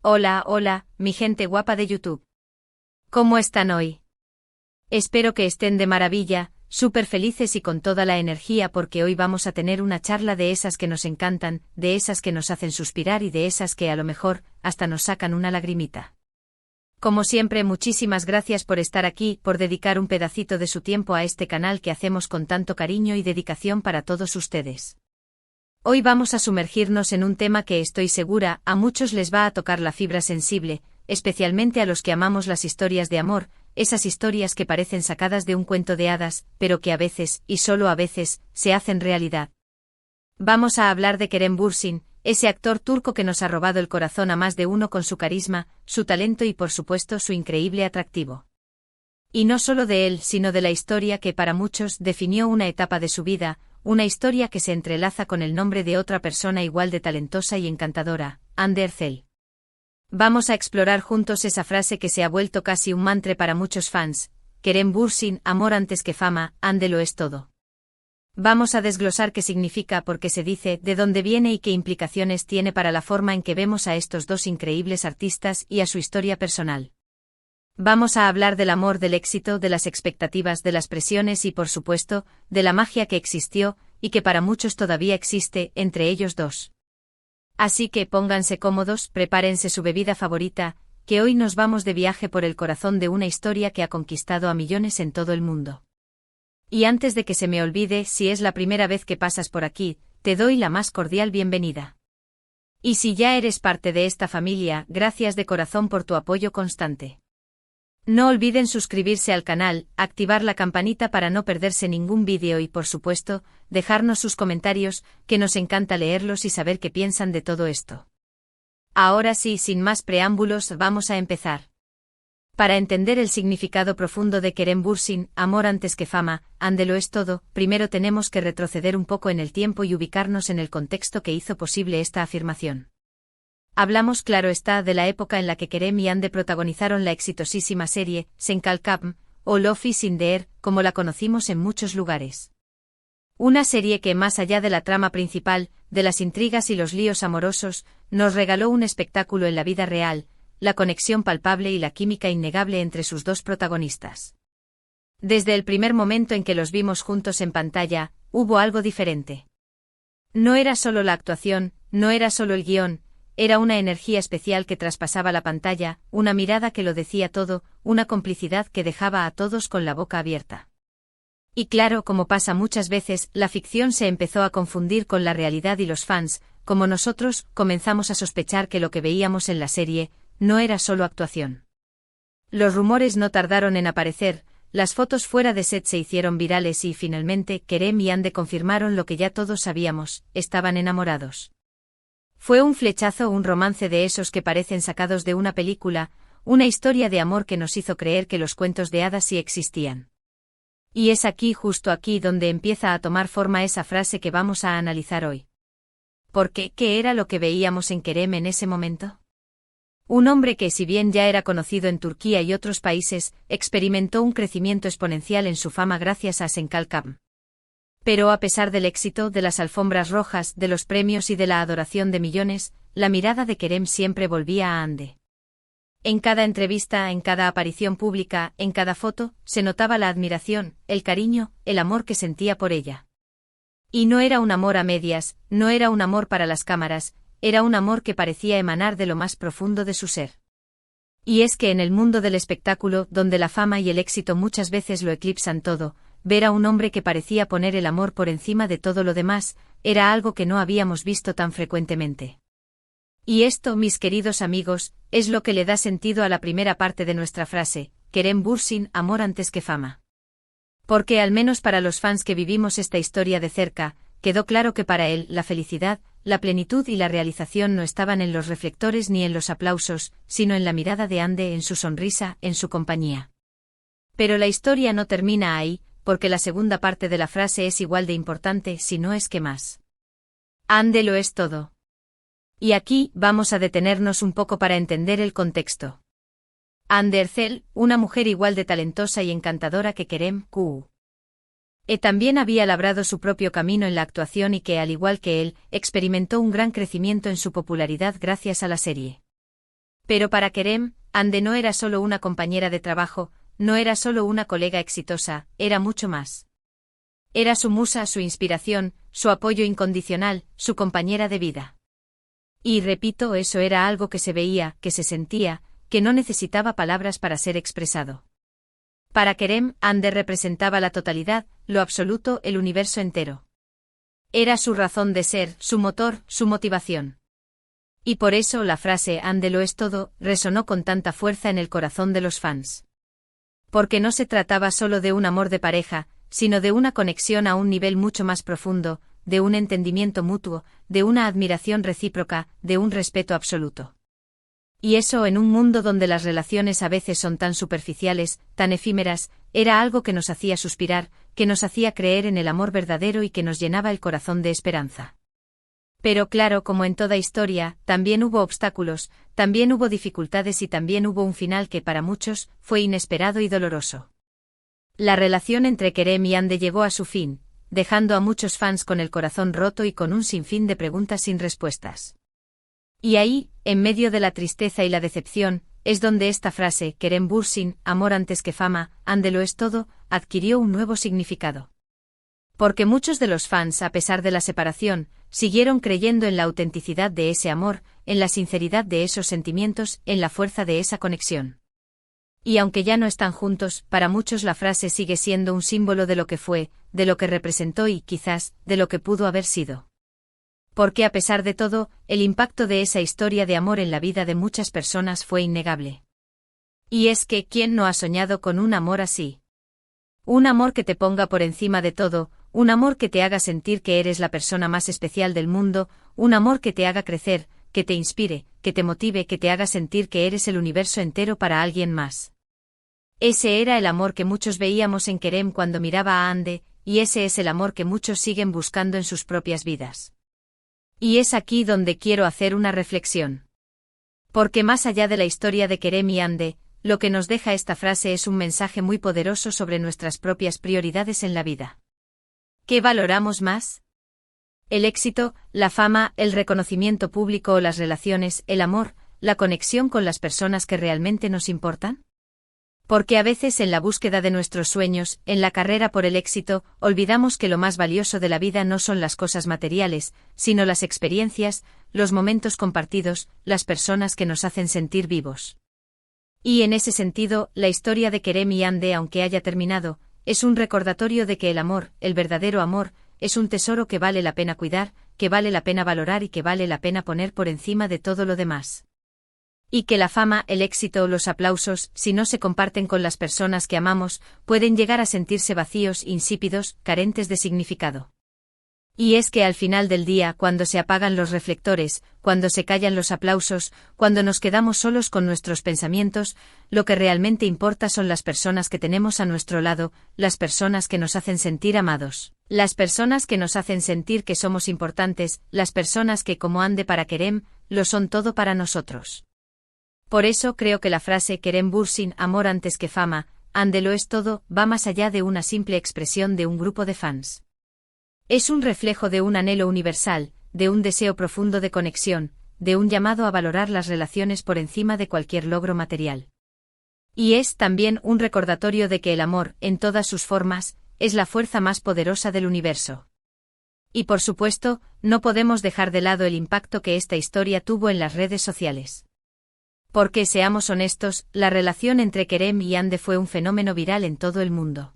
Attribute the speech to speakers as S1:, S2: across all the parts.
S1: Hola, hola, mi gente guapa de YouTube. ¿Cómo están hoy? Espero que estén de maravilla, súper felices y con toda la energía porque hoy vamos a tener una charla de esas que nos encantan, de esas que nos hacen suspirar y de esas que a lo mejor hasta nos sacan una lagrimita. Como siempre, muchísimas gracias por estar aquí, por dedicar un pedacito de su tiempo a este canal que hacemos con tanto cariño y dedicación para todos ustedes. Hoy vamos a sumergirnos en un tema que estoy segura a muchos les va a tocar la fibra sensible, especialmente a los que amamos las historias de amor, esas historias que parecen sacadas de un cuento de hadas, pero que a veces, y solo a veces, se hacen realidad. Vamos a hablar de Kerem Bürsin, ese actor turco que nos ha robado el corazón a más de uno con su carisma, su talento y por supuesto su increíble atractivo. Y no solo de él, sino de la historia que para muchos definió una etapa de su vida, una historia que se entrelaza con el nombre de otra persona igual de talentosa y encantadora, Hande Erçel. Vamos a explorar juntos esa frase que se ha vuelto casi un mantra para muchos fans: Kerem Bürsin, amor antes que fama, Hande lo es todo. Vamos a desglosar qué significa, por qué se dice, de dónde viene y qué implicaciones tiene para la forma en que vemos a estos dos increíbles artistas y a su historia personal. Vamos a hablar del amor, del éxito, de las expectativas, de las presiones y, por supuesto, de la magia que existió, y que para muchos todavía existe, entre ellos dos. Así que pónganse cómodos, prepárense su bebida favorita, que hoy nos vamos de viaje por el corazón de una historia que ha conquistado a millones en todo el mundo. Y antes de que se me olvide, si es la primera vez que pasas por aquí, te doy la más cordial bienvenida. Y si ya eres parte de esta familia, gracias de corazón por tu apoyo constante. No olviden suscribirse al canal, activar la campanita para no perderse ningún vídeo y por supuesto, dejarnos sus comentarios, que nos encanta leerlos y saber qué piensan de todo esto. Ahora sí, sin más preámbulos, vamos a empezar. Para entender el significado profundo de Kerem Bürsin, amor antes que fama, Hande lo es todo, primero tenemos que retroceder un poco en el tiempo y ubicarnos en el contexto que hizo posible esta afirmación. Hablamos, claro está, de la época en la que Kerem y Hande protagonizaron la exitosísima serie Sen Kalkam, o Love is in the Air, como la conocimos en muchos lugares. Una serie que, más allá de la trama principal, de las intrigas y los líos amorosos, nos regaló un espectáculo en la vida real, la conexión palpable y la química innegable entre sus dos protagonistas. Desde el primer momento en que los vimos juntos en pantalla, hubo algo diferente. No era solo la actuación, no era solo el guión, era una energía especial que traspasaba la pantalla, una mirada que lo decía todo, una complicidad que dejaba a todos con la boca abierta. Y claro, como pasa muchas veces, la ficción se empezó a confundir con la realidad y los fans, como nosotros, comenzamos a sospechar que lo que veíamos en la serie no era solo actuación. Los rumores no tardaron en aparecer, las fotos fuera de set se hicieron virales y finalmente Kerem y Hande confirmaron lo que ya todos sabíamos: estaban enamorados. Fue un flechazo, un romance de esos que parecen sacados de una película, una historia de amor que nos hizo creer que los cuentos de hadas sí existían. Y es aquí, justo aquí, donde empieza a tomar forma esa frase que vamos a analizar hoy. ¿Por qué? ¿Qué era lo que veíamos en Kerem en ese momento? Un hombre que, si bien ya era conocido en Turquía y otros países, experimentó un crecimiento exponencial en su fama gracias a Sen Kalkam. Pero a pesar del éxito, de las alfombras rojas, de los premios y de la adoración de millones, la mirada de Kerem siempre volvía a Hande. En cada entrevista, en cada aparición pública, en cada foto, se notaba la admiración, el cariño, el amor que sentía por ella. Y no era un amor a medias, no era un amor para las cámaras, era un amor que parecía emanar de lo más profundo de su ser. Y es que en el mundo del espectáculo, donde la fama y el éxito muchas veces lo eclipsan todo, ver a un hombre que parecía poner el amor por encima de todo lo demás, era algo que no habíamos visto tan frecuentemente. Y esto, mis queridos amigos, es lo que le da sentido a la primera parte de nuestra frase: Kerem Bürsin, amor antes que fama. Porque al menos para los fans que vivimos esta historia de cerca, quedó claro que para él la felicidad, la plenitud y la realización no estaban en los reflectores ni en los aplausos, sino en la mirada de Hande, en su sonrisa, en su compañía. Pero la historia no termina ahí, porque la segunda parte de la frase es igual de importante, si no es que más. Hande lo es todo. Y aquí vamos a detenernos un poco para entender el contexto. Hande Erçel, una mujer igual de talentosa y encantadora que Kerem, también había labrado su propio camino en la actuación y que, al igual que él, experimentó un gran crecimiento en su popularidad gracias a la serie. Pero para Kerem, Ande no era solo una compañera de trabajo, no era solo una colega exitosa, era mucho más. Era su musa, su inspiración, su apoyo incondicional, su compañera de vida. Y repito, eso era algo que se veía, que se sentía, que no necesitaba palabras para ser expresado. Para Kerem, Ande representaba la totalidad, lo absoluto, el universo entero. Era su razón de ser, su motor, su motivación. Y por eso la frase Ande lo es todo resonó con tanta fuerza en el corazón de los fans. Porque no se trataba solo de un amor de pareja, sino de una conexión a un nivel mucho más profundo, de un entendimiento mutuo, de una admiración recíproca, de un respeto absoluto. Y eso en un mundo donde las relaciones a veces son tan superficiales, tan efímeras, era algo que nos hacía suspirar, que nos hacía creer en el amor verdadero y que nos llenaba el corazón de esperanza. Pero claro, como en toda historia, también hubo obstáculos, también hubo dificultades y también hubo un final que para muchos fue inesperado y doloroso. La relación entre Kerem y Ande llegó a su fin, dejando a muchos fans con el corazón roto y con un sinfín de preguntas sin respuestas. Y ahí, en medio de la tristeza y la decepción, es donde esta frase, Kerem Bürsin, amor antes que fama, Ande lo es todo, adquirió un nuevo significado. Porque muchos de los fans, a pesar de la separación, siguieron creyendo en la autenticidad de ese amor, en la sinceridad de esos sentimientos, en la fuerza de esa conexión. Y aunque ya no están juntos, para muchos la frase sigue siendo un símbolo de lo que fue, de lo que representó y, quizás, de lo que pudo haber sido. Porque a pesar de todo, el impacto de esa historia de amor en la vida de muchas personas fue innegable. Y es que, ¿quién no ha soñado con un amor así? Un amor que te ponga por encima de todo, un amor que te haga sentir que eres la persona más especial del mundo, un amor que te haga crecer, que te inspire, que te motive, que te haga sentir que eres el universo entero para alguien más. Ese era el amor que muchos veíamos en Kerem cuando miraba a Ande, y ese es el amor que muchos siguen buscando en sus propias vidas. Y es aquí donde quiero hacer una reflexión. Porque más allá de la historia de Kerem y Ande, lo que nos deja esta frase es un mensaje muy poderoso sobre nuestras propias prioridades en la vida. ¿Qué valoramos más? ¿El éxito, la fama, el reconocimiento público o las relaciones, el amor, la conexión con las personas que realmente nos importan? Porque a veces en la búsqueda de nuestros sueños, en la carrera por el éxito, olvidamos que lo más valioso de la vida no son las cosas materiales, sino las experiencias, los momentos compartidos, las personas que nos hacen sentir vivos. Y en ese sentido, la historia de Kerem y Ande, aunque haya terminado, es un recordatorio de que el amor, el verdadero amor, es un tesoro que vale la pena cuidar, que vale la pena valorar y que vale la pena poner por encima de todo lo demás. Y que la fama, el éxito o los aplausos, si no se comparten con las personas que amamos, pueden llegar a sentirse vacíos, insípidos, carentes de significado. Y es que al final del día, cuando se apagan los reflectores, cuando se callan los aplausos, cuando nos quedamos solos con nuestros pensamientos, lo que realmente importa son las personas que tenemos a nuestro lado, las personas que nos hacen sentir amados, las personas que nos hacen sentir que somos importantes, las personas que, como Ande para Kerem, lo son todo para nosotros. Por eso creo que la frase Kerem Bürsin, amor antes que fama, Ande lo es todo, va más allá de una simple expresión de un grupo de fans. Es un reflejo de un anhelo universal, de un deseo profundo de conexión, de un llamado a valorar las relaciones por encima de cualquier logro material. Y es también un recordatorio de que el amor, en todas sus formas, es la fuerza más poderosa del universo. Y por supuesto, no podemos dejar de lado el impacto que esta historia tuvo en las redes sociales. Porque, seamos honestos, la relación entre Kerem y Ande fue un fenómeno viral en todo el mundo.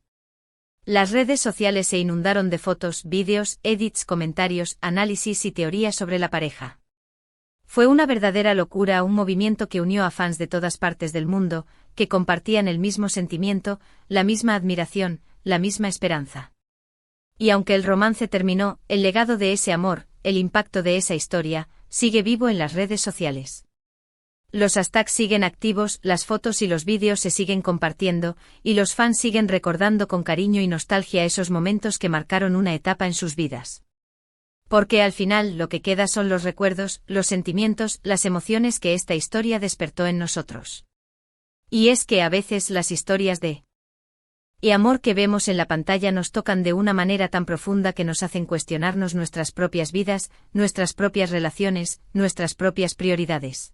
S1: Las redes sociales se inundaron de fotos, vídeos, edits, comentarios, análisis y teorías sobre la pareja. Fue una verdadera locura, un movimiento que unió a fans de todas partes del mundo, que compartían el mismo sentimiento, la misma admiración, la misma esperanza. Y aunque el romance terminó, el legado de ese amor, el impacto de esa historia, sigue vivo en las redes sociales. Los hashtags siguen activos, las fotos y los vídeos se siguen compartiendo, y los fans siguen recordando con cariño y nostalgia esos momentos que marcaron una etapa en sus vidas. Porque al final lo que queda son los recuerdos, los sentimientos, las emociones que esta historia despertó en nosotros. Y es que a veces las historias de amor que vemos en la pantalla nos tocan de una manera tan profunda que nos hacen cuestionarnos nuestras propias vidas, nuestras propias relaciones, nuestras propias prioridades.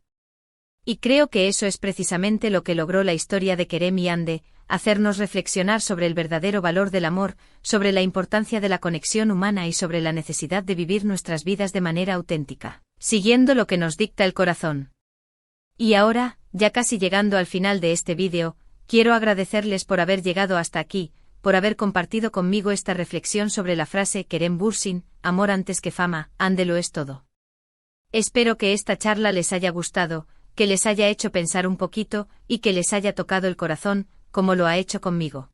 S1: Y creo que eso es precisamente lo que logró la historia de Kerem y Ande, hacernos reflexionar sobre el verdadero valor del amor, sobre la importancia de la conexión humana y sobre la necesidad de vivir nuestras vidas de manera auténtica, siguiendo lo que nos dicta el corazón. Y ahora, ya casi llegando al final de este vídeo, quiero agradecerles por haber llegado hasta aquí, por haber compartido conmigo esta reflexión sobre la frase Kerem Bürsin, amor antes que fama, Ande lo es todo. Espero que esta charla les haya gustado, que les haya hecho pensar un poquito, y que les haya tocado el corazón, como lo ha hecho conmigo.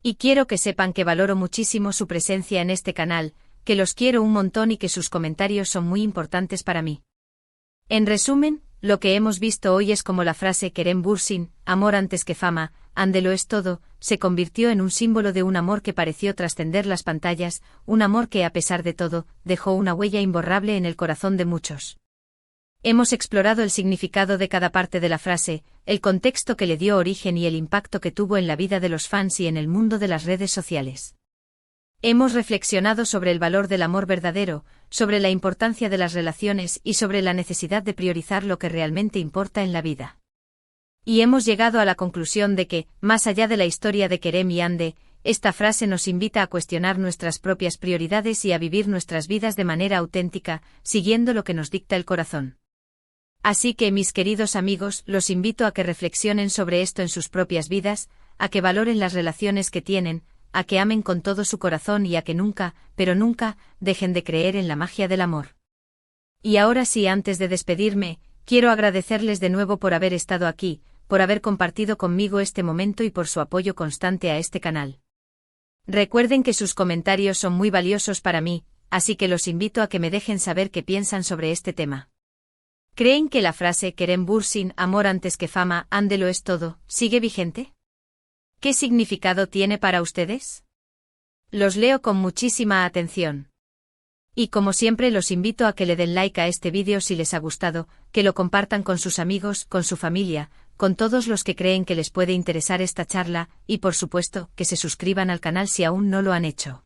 S1: Y quiero que sepan que valoro muchísimo su presencia en este canal, que los quiero un montón y que sus comentarios son muy importantes para mí. En resumen, lo que hemos visto hoy es como la frase Kerem Bürsin, amor antes que fama, Ande lo es todo, se convirtió en un símbolo de un amor que pareció trascender las pantallas, un amor que a pesar de todo, dejó una huella imborrable en el corazón de muchos. Hemos explorado el significado de cada parte de la frase, el contexto que le dio origen y el impacto que tuvo en la vida de los fans y en el mundo de las redes sociales. Hemos reflexionado sobre el valor del amor verdadero, sobre la importancia de las relaciones y sobre la necesidad de priorizar lo que realmente importa en la vida. Y hemos llegado a la conclusión de que, más allá de la historia de Kerem y Ande, esta frase nos invita a cuestionar nuestras propias prioridades y a vivir nuestras vidas de manera auténtica, siguiendo lo que nos dicta el corazón. Así que, mis queridos amigos, los invito a que reflexionen sobre esto en sus propias vidas, a que valoren las relaciones que tienen, a que amen con todo su corazón y a que nunca, pero nunca, dejen de creer en la magia del amor. Y ahora sí, antes de despedirme, quiero agradecerles de nuevo por haber estado aquí, por haber compartido conmigo este momento y por su apoyo constante a este canal. Recuerden que sus comentarios son muy valiosos para mí, así que los invito a que me dejen saber qué piensan sobre este tema. ¿Creen que la frase Kerem Bürsin, amor antes que fama, Ande lo es todo, sigue vigente? ¿Qué significado tiene para ustedes? Los leo con muchísima atención. Y como siempre los invito a que le den like a este vídeo si les ha gustado, que lo compartan con sus amigos, con su familia, con todos los que creen que les puede interesar esta charla, y por supuesto, que se suscriban al canal si aún no lo han hecho.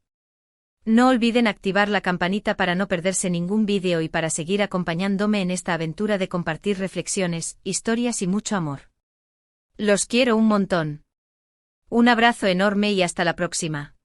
S1: No olviden activar la campanita para no perderse ningún vídeo y para seguir acompañándome en esta aventura de compartir reflexiones, historias y mucho amor. Los quiero un montón. Un abrazo enorme y hasta la próxima.